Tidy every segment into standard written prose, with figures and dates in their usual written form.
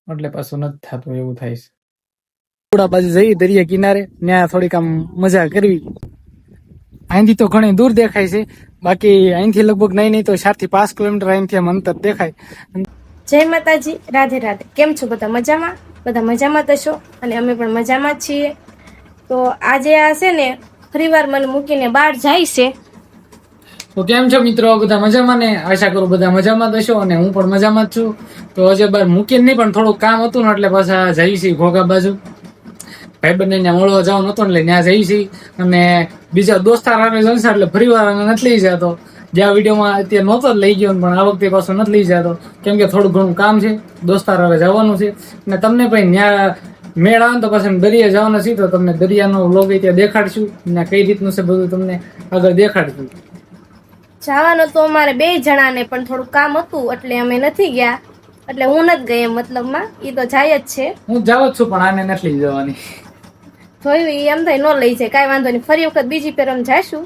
એટલે પાછું નથી થતું, એવું થાય છે. થોડા બાજુ જઈ દરિયા કિનારે, ત્યાં થોડીક આમ મજા કરવી. અહીંથી તો ઘણી દૂર દેખાય છે, બાકી અહીંથી લગભગ નહીં તો 4 થી 5 કિલોમીટર અહીંથી આમ અંતર દેખાય. જય માતાજી, રાધે રાધે. કેમ છો બધા? મજામાં? બધા મજામાં તો છો, અને અમે પણ મજામાં જ છીએ. તો આજે આ છે ને ફરીવાર મને મૂકીને બહાર જાય છે. તો કેમ છો મિત્રો? બધા મજામાં ને? આશા કરું બધા મજામાં જ હશો, અને હું પણ મજામાં જ છું. તો હજે બાર મૂકીને નહીં, પણ થોડુંક કામ હતું ને એટલે પાછા જઈ છીએ ઘોઘા બાજુ. ભાઈબંધને ત્યાં મળવા જવાનું હતું એટલે ત્યાં જઈ છીએ. અને બીજા દોસ્તાર આવે જલસા, એટલે ફરી વાર અમે નથી લઈ જતો. જ્યાં વિડીયોમાં અત્યારે નહોતો જ લઈ ગયો, પણ આ વખતે પાછો નથી લઈ જતો, કેમ કે થોડું ઘણું કામ છે. દોસ્તાર હવે જવાનું છે, અને તમને ભાઈ ત્યાં મેળ આવે તો પછી દરિયા જવાના છીએ, તો તમને દરિયાનો વ્લોગ ત્યાં દેખાડશું, ને કઈ રીતનું છે બધું તમને આગળ દેખાડશું. જવાનું તો અમારે 2 જણાને, પણ થોડું કામ હતું એટલે અમે નથી ગયા. એટલે હું નથી ગઈ, મતલબમાં એ તો જાય જ છે. હું જાવ જ છું, પણ આને નથી લઈ જવાની. જોયું એમ થાય ન લઈ જાય, કાંઈ વાંધો નહીં. ફરી વખત બીજી ફેર અમે જઈશું,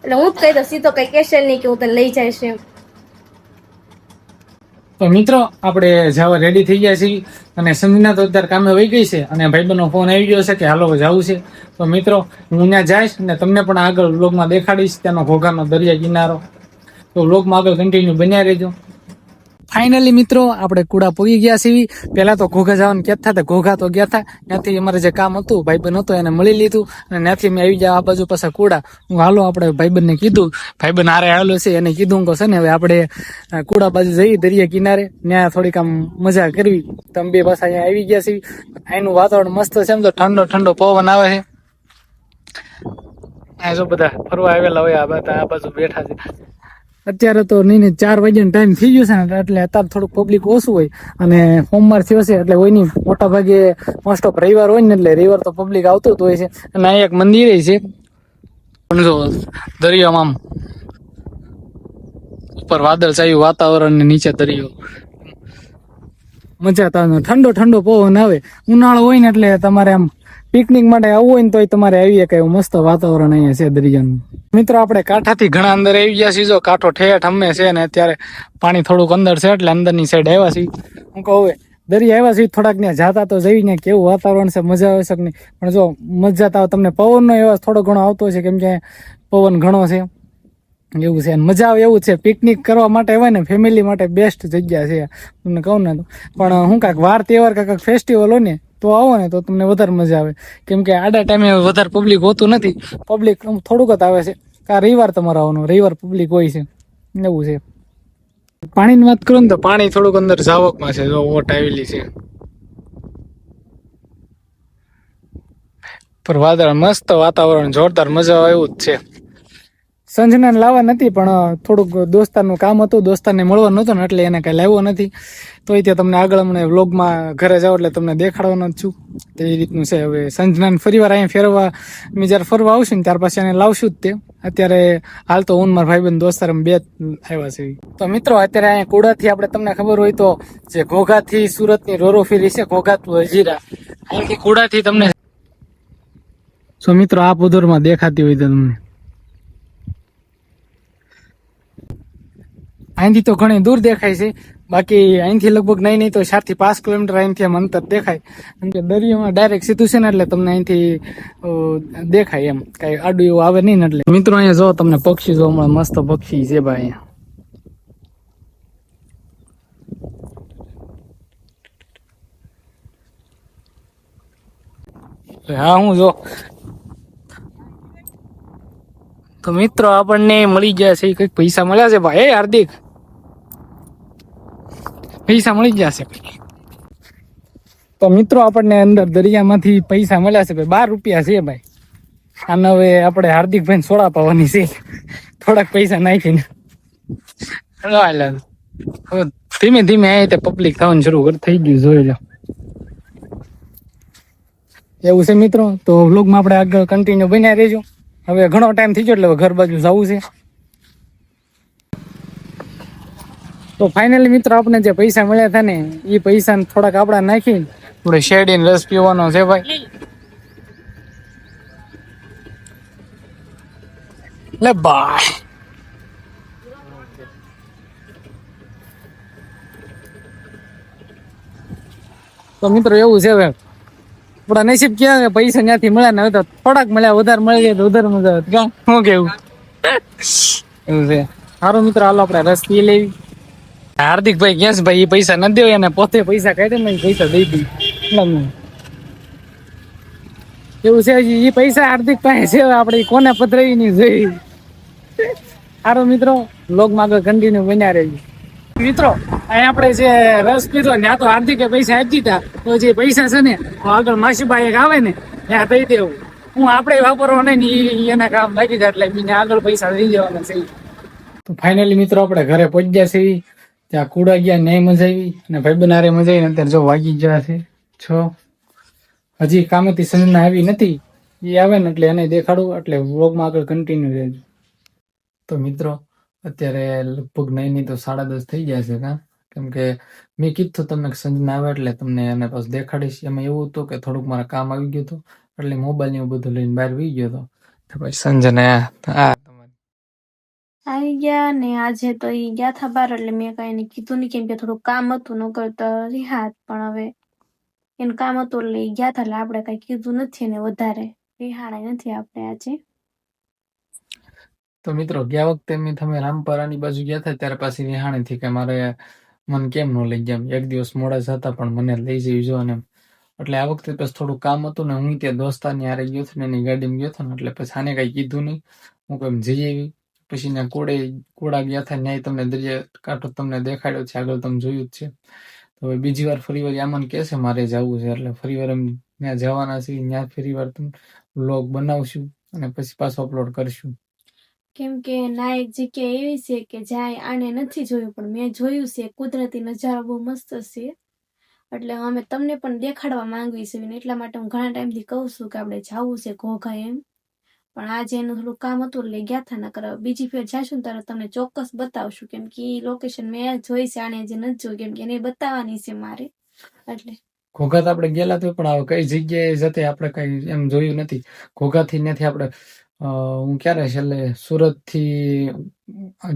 એટલે હું જ કહી દઉં, સીધો કઈ કહેશે નહીં કે હું તને લઈ જઈશ એમ. તો મિત્રો આપણે જવા રેડી થઈ ગયા છીએ, અને સંજના તો અત્યારે કામે વહી ગઈ છે, અને ભાઈબંધનો ફોન આવી ગયો છે કે હાલો જવું છે. તો મિત્રો હું ત્યાં જઈશ, અને તમને પણ આગળ વ્લોગમાં દેખાડીશ ત્યાંનો ઘોઘાનો દરિયા કિનારો. તો વ્લોગમાં આગળ કન્ટિન્યુ બન્યા રહેજો. ફાઇનલી મિત્રો આપણે કુડા પૂગી ગયા છીએ. પેલા તો ઘોઘા જવાનું કહેતા હતા, ઘોઘા તો ગયા હતા. ત્યાંથી અમારે જે કામ હતું ભાઈબંધ હતો એને મળી લીધું, અને ત્યાંથી અમે આવી ગયા આ બાજુ પાછા કુડા. હું હાલો આપણે ભાઈબંધને કીધું, ભાઈબંધ હારે આવેલો છે, એને કીધું કે છે ને હવે આપણે કુડા બાજુ જઈ દરિયા કિનારે, ત્યાં થોડીક આમ મજા કરવી. તમે બે પાછા અહીંયા આવી ગયા છીએ. અહીંનું વાતાવરણ મસ્ત છે, એમ તો ઠંડો ઠંડો પવન આવે છે. આ જો બધા ફરવા આવેલા હોય, આ બધા આ બાજુ બેઠા છે. અત્યારે તો નહીં 4 વાગ્યાનો ટાઈમ થઈ ગયો છે ને, એટલે અત્યારે થોડુંક પબ્લિક ઓછું હોય, અને સોમવાર થયો છે એટલે હોય નહીં. મોટા ભાગે મોસ્ટ ઓફ રવિવાર હોય ને, એટલે રવિવાર તો પબ્લિક આવતું જ હોય છે. અને અહીંયા એક મંદિર છે, પણ જો દરિયામાં આમ ઉપર વાદળ છાયું વાતાવરણ ને નીચે દરિયો, મજા આવે. ઠંડો ઠંડો પવન આવે. ઉનાળો હોય ને એટલે તમારે આમ પિકનિક માટે આવવું હોય ને તોય તમારે આવીએ કે એવું મસ્ત વાતાવરણ અહીંયા છે દરિયાનું. મિત્રો આપણે કાંઠાથી ઘણા અંદર આવી ગયા છીએ. જો કાંઠો ઠેઠ અમે છે ને અત્યારે પાણી થોડુંક અંદર છે, એટલે અંદરની સાઈડ આવ્યા છીએ. હું કહું હવે દરિયા આવ્યા છીએ, થોડાક ત્યાં જાતા તો જઈને કેવું વાતાવરણ છે, મજા આવે છે કે નહીં. પણ જો મજા તો તમને પવનનો એવા થોડો ઘણો આવતો છે, કેમ કે પવન ઘણો છે એવું છે. મજા આવે એવું છે. પિકનિક કરવા માટે હોય ને, ફેમિલી માટે બેસ્ટ જગ્યા છે તમને કહું ને તો. પણ હું કાંઈક વાર તહેવાર કાંઈક ફેસ્ટિવલ હોય ને તો આવો ને તો તમને વધારે મજા આવે, કેમ કે આડા ટાઈમે વધારે પબ્લિક હોતું નથી. પબ્લિક થોડુંક જ આવે છે. કા રવિવાર તમારે આવવાનું, રવિવાર પબ્લિક હોય છે, એવું છે. પાણીની વાત કરું ને તો પાણી થોડુંક અંદર જાવકમાં છે, જો ઓટ આવેલી છે. પર વાદળ મસ્ત વાતાવરણ જોરદાર, મજા આવે એવું જ છે. સંજનાને લાવવા નથી, પણ થોડુંક દોસ્તારનું કામ હતું, દોસ્તારને મળવાનું હતું ને એટલે એને કઈ લાવ્યો નથી. તોય તે તમને આગળ હમણાં વ્લોગમાં ઘરે જાવ એટલે તમને દેખાડવાનો જ છું. તો એ રીતનું છે. હવે સંજનાને ફરી વાર અહીંયા ફેરવા, મેં જ્યારે ફરવા આવશું ને ત્યાર પછી એને લાવશું જ તે. અત્યારે હાલ તો હું મારા ભાઈબંધ દોસ્તાર બે આવ્યા છે. તો મિત્રો અત્યારે અહીંયા કુડાથી આપણે તમને ખબર હોય તો જે ઘોઘાથી સુરતની રોરો ફેરી છે, ઘોઘા ટુ હજીરા, અહીંથી કુડાથી તમને મિત્રો આ પુધરમાં દેખાતી હોય તો તમને અહીંથી તો ઘણી દૂર દેખાય છે, બાકી અહીંથી લગભગ નહીં તો 4 થી 5 કિલોમીટર અહીંથી આમ અંતર દેખાય. કેમ કે દરિયામાં ડાયરેક્ટ સીધું છે ને, એટલે તમને અહીંથી દેખાય એમ, કઈ આડું એવું આવે નહીં ને. એટલે મિત્રો અહીંયા જો તમને પક્ષી જો હમણાં મસ્ત પક્ષી છે ભાઈ અહીંયા. હા હું જો તો મિત્રો આપણને મળી ગયા છે કઈક પૈસા મળ્યા છે ભાઈ. હાર્દિક પૈસા મળી ગયા છે. તો મિત્રો આપણને અંદર દરિયામાંથી પૈસા મળ્યા છે ભાઈ, 12 રૂપિયા છે ભાઈ. આને હવે આપણે હાર્દિકભાઈ સોડા પાવાની છે, થોડાક પૈસા નાખીને. ધીમે ધીમે આ પબ્લિક થવાનું શરૂ થઈ ગયું, જોઈ લો. એવું છે મિત્રો. તો વ્લોગમાં આપણે આગળ કન્ટિન્યુ બન્યા રહેજો. હવે ઘણો ટાઈમ થઈ ગયો એટલે ઘર બાજુ જવું છે. તો ફાઇનલી મિત્રો આપણે જે પૈસા મળ્યા હતા ને, એ પૈસા થોડાક આપડા નાખી થોડે શેરડીને રસ પીવાનો છે ભાઈ. લે બાય. તો મિત્રો એવું છે હવે આપડા નસીબ ક્યાં કે પૈસા ત્યાંથી મળ્યા ને હવે તો થોડાક મળ્યા, વધારે મળી જાય તો વધારે મજા આવે. ક્યાં શું કેવું એવું છે. સારું મિત્રો, હાલો આપણે રસ પી લેવી. હાર્દિકભાઈ ક્યાં છે ભાઈ? એ પૈસા નથી દેવા, એને પોતે પૈસા કાઢે ને પૈસા દઈ દી. એવું છે, એ પૈસા હાર્દિક પાસે છે, આપણે કોને પધરાવી ની જોઈ. સારું મિત્રો, વ્લોગમાં આગળ કન્ટિન્યુ બન્યા રહેજો. મિત્રો અહીં આપણે જે રસ પીધો ત્યાં તો હાર્દિકે પૈસા આપી દીધા. તો જે પૈસા છે ને આગળ માસીબાઈ એક આવે ને ત્યાં દઈ દેવું. હું આપણે વાપરવા નહીં ને ઈ એના કામ લાગી જાય એટલે બીને આગળ પૈસા દઈ દેવાના છે. તો ફાઇનલી મિત્રો આપણે ઘરે પહોંચી ગયા છે. ત્યાં કુડા ગયા, ન્યાય મજા આવી અને ભાઈબંધ હારે મજા આવી. અત્યારે જો વાગી ગયા છે 6. હજી કામેથી સંજના આવી નથી. એ આવે ને એટલે એને દેખાડું, એટલે વ્લોગમાં આગળ કન્ટિન્યુ રહેજો. તો મિત્રો અત્યારે લગભગ નહીં તો 10:30 થઈ ગયા છે. કેમ કે મેં કીધું તમને સંજના આવે એટલે તમને એને પાછું દેખાડીશ. એમાં એવું હતું કે થોડુંક મારા કામ આવી ગયું હતું એટલે મોબાઈલ ને એવું બધું લઈને બહાર વી ગયો હતો. તો પછી સંજના આવી ગયા ને આજે તો ઈ ગયા થા બાર એટલે મેં કઈ એને કીધું નહીં, કેમ કે થોડું કામ હતું, ન કરતા રિહાત. પણ હવે એનું કામ હતું એટલે ઈ ગયા થા એટલે આપણે કઈ કીધું નથી ને વધારે રિહાણાય નથી આપણે આજે. તો મિત્રો ગયા વખતે તમે રામપરાની બાજુ ગયા હતા ત્યારે પાછી વિહાણી થી કે મારે મને કેમ ન લઈ ગયા, એક દિવસ મોડા જતા પણ મને લઈ જઈ જો ને. એટલે આ વખતે પછી થોડું કામ હતું ને હું ત્યાં દોસ્તારની હારે ગયો હતો ને એની ગાડીમાં ગયો હતો ને એટલે પછી આને કઈ કીધું નહીં. હું કેમ જઈ આવી. પછી ત્યાં કોડા ગયા હતા, ન્યાય તમને દરિયા કાંઠો તમને દેખાડ્યો છે, આગળ તમે જોયું જ છે. તો હવે બીજી વાર ફરી વાર આમાં કહે છે મારે જવું છે એટલે ફરી વાર એમ ત્યાં જવાના છે. ત્યાં ફરી વાર તમે વ્લોગ બનાવશું અને પછી પાછો અપલોડ કરશું. કેમ કે ના એક જગ્યા એવી છે કે જ્યાં આને નથી જોયું પણ મેં જોયું છે. કુદરતી નજારો બહુ મસ્ત છે એટલે અમે તમને પણ દેખાડવા માંગવી છે. એટલા માટે હું ઘણા ટાઈમથી કહું છું કે આપણે જવું છે ઘોઘા એમ. પણ આજે એનું થોડું કામ હતું એટલે ગયા થા. નકર બીજી ફેર જાશું ને ત્યારે તમને ચોક્કસ બતાવશું, કેમ કે એ લોકેશન મેં જોઈ છે, આને હજી નથી જોઈ, કેમ કે એને બતાવવાની છે મારે. એટલે ઘોઘા તો આપણે ગયેલા તો પણ હવે કઈ જગ્યાએ જતે આપણે કઈ એમ જોયું નથી. ઘોઘાથી નથી આપણે હું ક્યારે છેલ્લે સુરત થી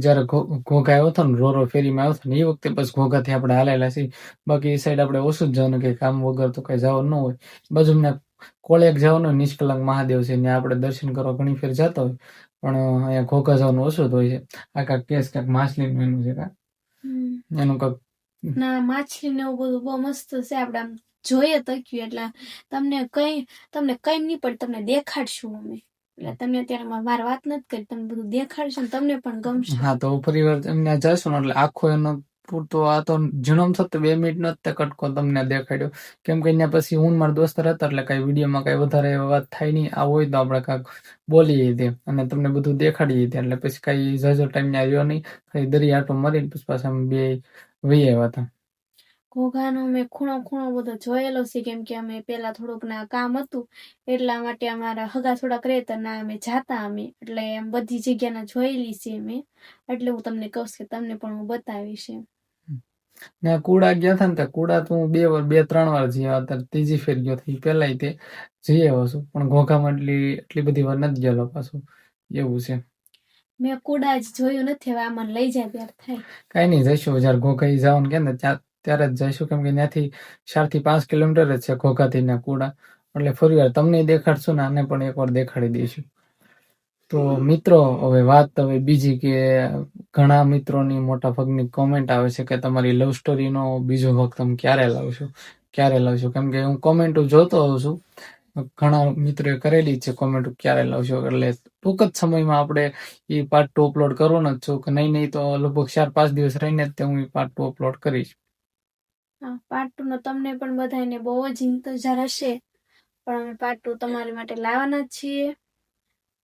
જયારે ઘોઘા આવ્યો હતો ને રોરો ફેરીમાં આવ્યો હતો ને એ વખતે બસ ઘોઘાથી આપણે હાલેલા છીએ. બાકી એ સાઈડ આપણે ઓછું જ જવાનું કે કામ વગર તો કઈ જવાનું ન હોય. બાજુમાં કોળિયાક જવાનું નિષ્કલંક મહાદેવ છે, ત્યાં આપણે દર્શન કરવા ઘણી ફેર જતા હોય. પણ અહીંયા ઘોઘા જવાનું ઓછું જ હોય છે. આ કાંક કેસ કાંક માછલીનું એનું છે એનું કાંક ના માછલી ને એવું બધું બહુ મસ્ત છે. આપણે આમ જોઈએ તક્યું એટલે તમને કઈ નહીં પડે, તમને દેખાડશું અમે. એટલે તમને અત્યારે મારે વાત નથી કરી, તમને બધું દેખાડશું ને તમને પણ ગમશે. હા તો ફરી વાર એમને જશું ને એટલે આખો એનો પૂરતો આ તો ઝીણોમ થતો 2 મિનિટ નો કટકો તમને દેખાડ્યો. કેમ કે અહીંયા પછી હું મારા દોસ્તર હતા એટલે કઈ વિડીયોમાં કઈ વધારે વાત થાય નહીં. આ હોય તો આપણે કાંક બોલીએ દે અને તમને બધું દેખાડીએ દે એટલે પછી કઈ ઝાઝો ટાઈમ ત્યાં રહ્યો નહીં. કઈ દરિયા આટો મારીને પછી પાછા અમે બે વહી આવ્યા હતા. ઘોઘાનો મેં ખૂણો બધો જોયેલો છે, કેમ કે અમે પેલા થોડુંક ના કામ હતું એટલા માટે અમારા હગા થોડાક રહેતા ના અમે જાતા અમે, એટલે એમ બધી જગ્યાના જોયેલી છે મેં. એટલે હું તમને કહું કે તમને પણ હું બતાવીશ એમ. ત્યાં કુડા ગયા હતા ને કુડા તો હું 2-3 વાર જઈ આવ્યા હતા. ત્રીજી ફેર ગયો હતો પેલા તે જઈ આવ્યો છું પણ ઘોઘામાં એટલી બધી વાર નથી ગયેલો પાછું. એવું છે. મેં કુડા જ જોયું નથી, હવે આમાં લઈ જાય ત્યારે થાય. કઈ નહીં, જઈશું જયારે ઘોઘા જવાનું કે ને ત્યારે જ જઈશું. કેમ કે ત્યાંથી 4 થી 5 કિલોમીટર જ છે ઘોઘાથી ના કુડા. એટલે ફરી વાર તમને દેખાડશું ને આને પણ એકવાર દેખાડી દઈશું. તો મિત્રો હવે વાત હવે બીજી કે ઘણા મિત્રોની મોટા ભાગની કોમેન્ટ આવે છે કે તમારી લવ સ્ટોરીનો બીજો ભાગ તમે ક્યારે લાવશો. કેમ કે હું કોમેન્ટો જોતો હોઉં છું, ઘણા મિત્રોએ કરેલી છે કોમેન્ટ ક્યારે લાવશો. એટલે ટૂંક જ સમયમાં આપણે એ પાર્ટ 2 અપલોડ કરવાનો જ છું કે નહીં તો લગભગ 4-5 દિવસ રહીને જ હું પાર્ટ 2 અપલોડ કરીશ. પાર્ટ 2 નો તમને પણ બધાને બહુ જ ઇંતજાર હશે, પણ અમે પાર્ટ 2 તમારી માટે લાવવાના જ છીએ.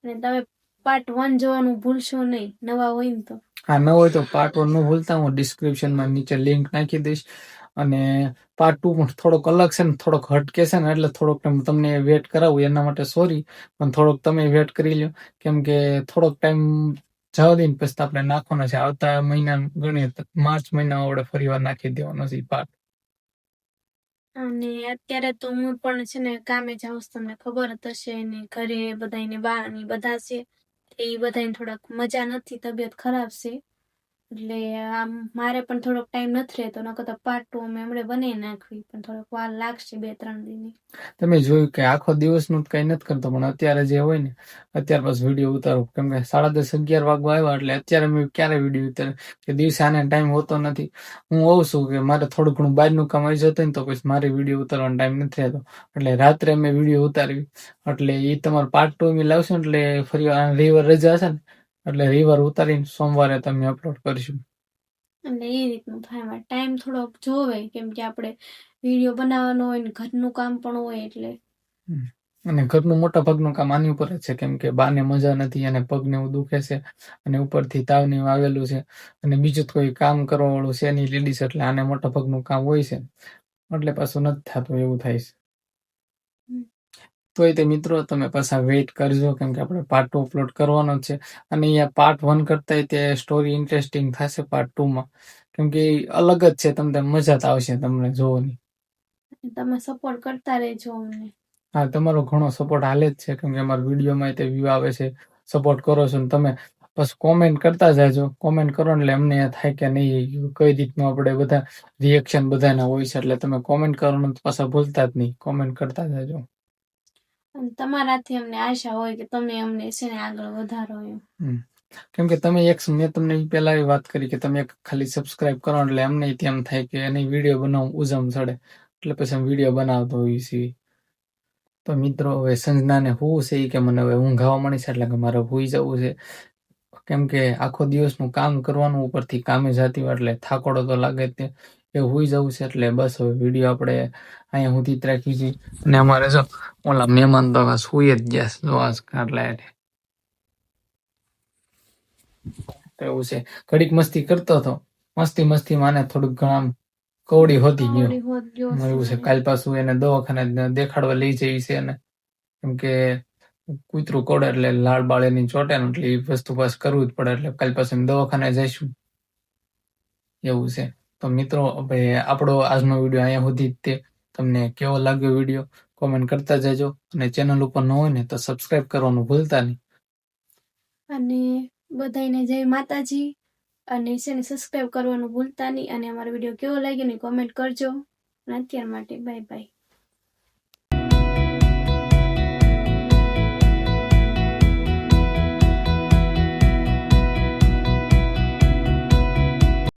અને તમે પાર્ટ 1 જોવાનું ભૂલશો નહીં, નવા હોય ને તો. હા, ન હોય તો પાર્ટ 1 ન ભૂલતા, હું ડિસ્ક્રિપ્શનમાં નીચે લિંક નાખી દઈશ. અને પાર્ટ 2 પણ થોડોક અલગ છે ને થોડોક હટકે છે ને એટલે થોડોક તમને વેટ કરાવું એના માટે સોરી, પણ થોડોક તમે વેટ કરી લો. કેમ કે થોડોક ટાઈમ જવા દઈને પછી આપણે નાખવાનો છે. આવતા મહિના ગણીએ માર્ચ મહિનામાં આપણે ફરી વાર નાખી દેવાનો છે પાર્ટ. અને અત્યારે તો હું પણ છે ને કામે જાઉં છું, તમને ખબર જ હશે ને. ઘરે બધાને બા ને બધા છે એ બધાને થોડાક મજા નથી, તબિયત ખરાબ છે એટલે આમ મારે પણ થોડોક ટાઈમ નથી રહેતો, નકર તો પાર્ટ 2 અમે હમણાં બનાવી નાખવી, પણ થોડોક વાર લાગશે 2-3 દિન. તમે જોયું કે આખો દિવસનું કઈ નથી કરતો, પણ અત્યારે જે હોય ને અત્યારે બસ વિડીયો ઉતારો, કેમ કે 10:30-11 વાગવા આવ્યા એટલે અત્યારે મેં ક્યારે વિડીયો ઉતારે કે દિવસે આને ટાઈમ હોતો નથી. હું હોઉં છું કે મારે થોડું ઘણું બહારનું કામ આવી જતું ને તો પછી મારે વિડીયો ઉતારવાનો ટાઈમ નથી રહેતો, એટલે રાત્રે મેં વિડીયો ઉતારવી. એટલે એ તમારે પાર્ટ 2 મેં લાવશું એટલે ફરી રવિવાર રજા હશે ને એટલે રવિવાર ઉતારીને સોમવારે તમે અપલોડ કરીશું. એટલે એ રીતનું થાય, મારે ટાઈમ થોડોક જોવે, કેમ કે આપણે વિડીયો બનાવવાનો હોય ને ઘરનું કામ પણ હોય એટલે. અને ઘરનું મોટા ભાગનું કામ આની ઉપર જ છે, કેમ કે બાને મજા નથી અને પગને એવું દુખે છે અને ઉપરથી તાવ ને એવું આવેલું છે અને બીજું કોઈ કામ કરવા વાળું છે નહીં લેડીઝ, એટલે આને મોટા ભાગનું કામ હોય છે એટલે પાછું નથી થતું, એવું થાય છે. તોય તે મિત્રો તમે પાછા વેઇટ કરજો, કેમ કે આપણે પાર્ટ 2 અપલોડ કરવાનો જ છે અને અહીંયા પાર્ટ 1 કરતા તે સ્ટોરી ઇન્ટરેસ્ટિંગ થશે પાર્ટ 2 માં, કેમ કે એ અલગ જ છે, તમને મજા જ આવશે તમને જોવાની. તમે સપોર્ટ કરતા રહેજો અમને. હા, તમારો ઘણો સપોર્ટ હાલે જ છે, કેમ કે અમારા વિડીયોમાં તે વ્યૂ આવે છે, સપોર્ટ કરો છો ને તમે બસ કોમેન્ટ કરતા જાજો. કોમેન્ટ કરો એટલે અમને એ થાય કે નહીં કઈ રીતનું આપણે બધા રિએક્શન બધાના હોય છે, એટલે તમે કોમેન્ટ કરવાનું પાછા ભૂલતા જ નહીં, કોમેન્ટ કરતા જાજો. અને તમારાથી અમને આશા હોય કે તમે અમને છે ને આગળ વધારો એમ. કેમ કે તમે મેં તમને પહેલા એ વાત કરી કે તમે એક ખાલી સબસ્ક્રાઇબ કરો એટલે અમને તેમ થાય કે એની વિડીયો બનાવું ઉજમ ચડે, એટલે પછી અમે વિડીયો બનાવતો હોઈએ છીએ. તો મિત્રો હવે સંજનાને હું છે કે મને હવે ઊંઘ આવવા મળી છે એટલે કે મારે હુઈ જવું છે, કેમ કે આખો દિવસનું કામ કરવાનું ઉપરથી કામે જતી હોય એટલે થાકોડો તો લાગે જ, એ હુઈ જવું છે. એટલે બસ હવે વિડીયો આપણે અહીંયા સુધી જ રાખી છીએ અને અમારે જો ઓલા મહેમાન તો સુઈ જ ગયા જો આજ એટલે એવું છે. ઘડીક મસ્તી કરતો હતો, મસ્તી માને થોડુંક ઘણા કવડી હોતી ગયો એવું છે. કાલ પાછું એને દવાખાને દેખાડવા લઈ જઈ છે ને, કેમ કે કૂતરું કોડે એટલે લાળ બાળ એની ચોટે ને એટલે એ વસ્તુ પાસ કરવું જ પડે, એટલે કાલ પાછું દવાખાને જઈશું એવું છે. તો મિત્રો હવે આપણો આજનો વિડીયો અહીંયા સુધી જ તે. તમને કેવો લાગ્યો વિડીયો કોમેન્ટ કરતા જજો અને ચેનલ ઉપર ન હોય ને તો સબસ્ક્રાઇબ કરવાનું ભૂલતા નહીં. અને બધાને જય માતાજી, અને છે ને સબસ્ક્રાઇબ કરવાનું ભૂલતા નહીં, અને અમારો વિડીયો કેવો લાગ્યો ને કોમેન્ટ કરજો. અને અત્યાર માટે બાય બાય.